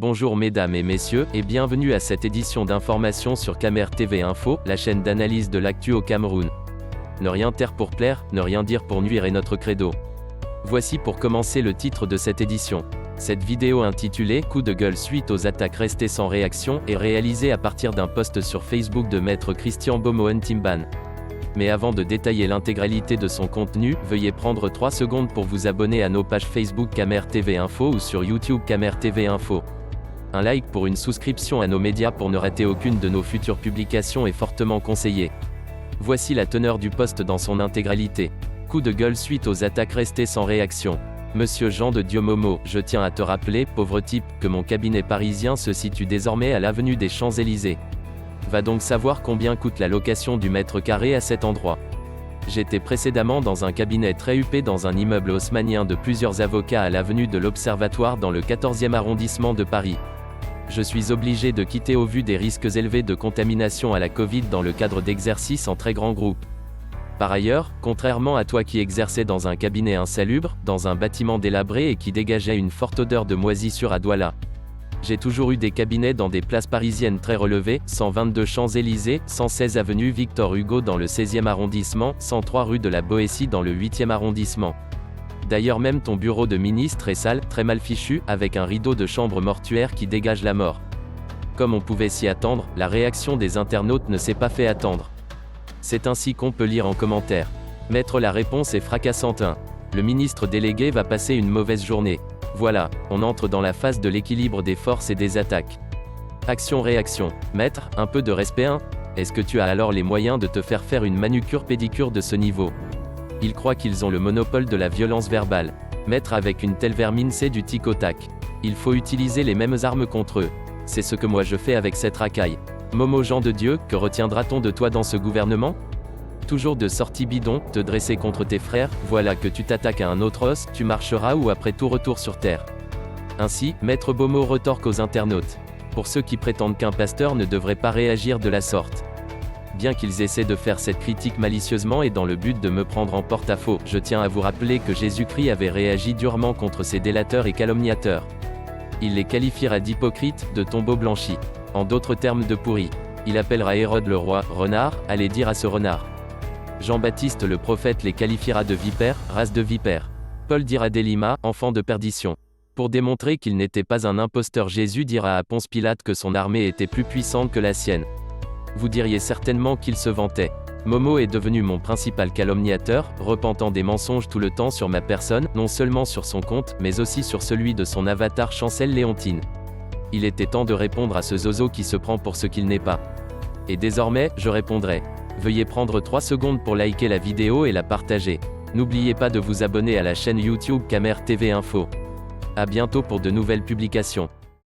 Bonjour mesdames et messieurs, et bienvenue à cette édition d'information sur Camer TV Info, la chaîne d'analyse de l'actu au Cameroun. Ne rien taire pour plaire, ne rien dire pour nuire est notre credo. Voici pour commencer le titre de cette édition. Cette vidéo intitulée « Coup de gueule suite aux attaques restées sans réaction » est réalisée à partir d'un post sur Facebook de Maître Christian Bomoen Timban. Mais avant de détailler l'intégralité de son contenu, veuillez prendre 3 secondes pour vous abonner à nos pages Facebook Camer TV Info ou sur YouTube Camer TV Info. Un like pour une souscription à nos médias pour ne rater aucune de nos futures publications est fortement conseillé. Voici la teneur du post dans son intégralité. Coup de gueule suite aux attaques restées sans réaction. Monsieur Jean de Dieu Momo, je tiens à te rappeler, pauvre type, que mon cabinet parisien se situe désormais à l'avenue des Champs-Élysées. Va donc savoir combien coûte la location du mètre carré à cet endroit. J'étais précédemment dans un cabinet très huppé dans un immeuble haussmannien de plusieurs avocats à l'avenue de l'Observatoire dans le 14e arrondissement de Paris. Je suis obligé de quitter au vu des risques élevés de contamination à la Covid dans le cadre d'exercices en très grand groupe. Par ailleurs, contrairement à toi qui exerçais dans un cabinet insalubre, dans un bâtiment délabré et qui dégageait une forte odeur de moisissure à Douala, j'ai toujours eu des cabinets dans des places parisiennes très relevées, 122 Champs-Élysées, 116 avenue Victor Hugo dans le 16e arrondissement, 103 rue de la Boétie dans le 8e arrondissement. D'ailleurs même ton bureau de ministre est sale, très mal fichu, avec un rideau de chambre mortuaire qui dégage la mort. Comme on pouvait s'y attendre, la réaction des internautes ne s'est pas fait attendre. C'est ainsi qu'on peut lire en commentaire. Maître, la réponse est fracassante. 1. Le ministre délégué va passer une mauvaise journée. Voilà, on entre dans la phase de l'équilibre des forces et des attaques. Action-réaction. Maître, un peu de respect. 1. Est-ce que tu as alors les moyens de te faire une manucure-pédicure de ce niveau? Ils croient qu'ils ont le monopole de la violence verbale. Maître, avec une telle vermine, c'est du tic au tac. Il faut utiliser les mêmes armes contre eux. C'est ce que moi je fais avec cette racaille. Momo Jean de Dieu, que retiendra-t-on de toi dans ce gouvernement? Toujours de sorties bidon, te dresser contre tes frères, voilà que tu t'attaques à un autre os, tu marcheras ou après tout retour sur terre. Ainsi, Maître Bomo retorque aux internautes. Pour ceux qui prétendent qu'un pasteur ne devrait pas réagir de la sorte. Bien qu'ils essaient de faire cette critique malicieusement et dans le but de me prendre en porte-à-faux, je tiens à vous rappeler que Jésus-Christ avait réagi durement contre ces délateurs et calomniateurs. Il les qualifiera d'hypocrites, de tombeaux blanchis. En d'autres termes de pourris. Il appellera Hérode le roi, renard, allez dire à ce renard. Jean-Baptiste le prophète les qualifiera de vipères, race de vipères. Paul dira d'Élima, enfant de perdition. Pour démontrer qu'il n'était pas un imposteur, Jésus dira à Ponce Pilate que son armée était plus puissante que la sienne. Vous diriez certainement qu'il se vantait. Momo est devenu mon principal calomniateur, repentant des mensonges tout le temps sur ma personne, non seulement sur son compte, mais aussi sur celui de son avatar Chancel Léontine. Il était temps de répondre à ce zozo qui se prend pour ce qu'il n'est pas. Et désormais, je répondrai. Veuillez prendre 3 secondes pour liker la vidéo et la partager. N'oubliez pas de vous abonner à la chaîne YouTube Camer TV Info. À bientôt pour de nouvelles publications.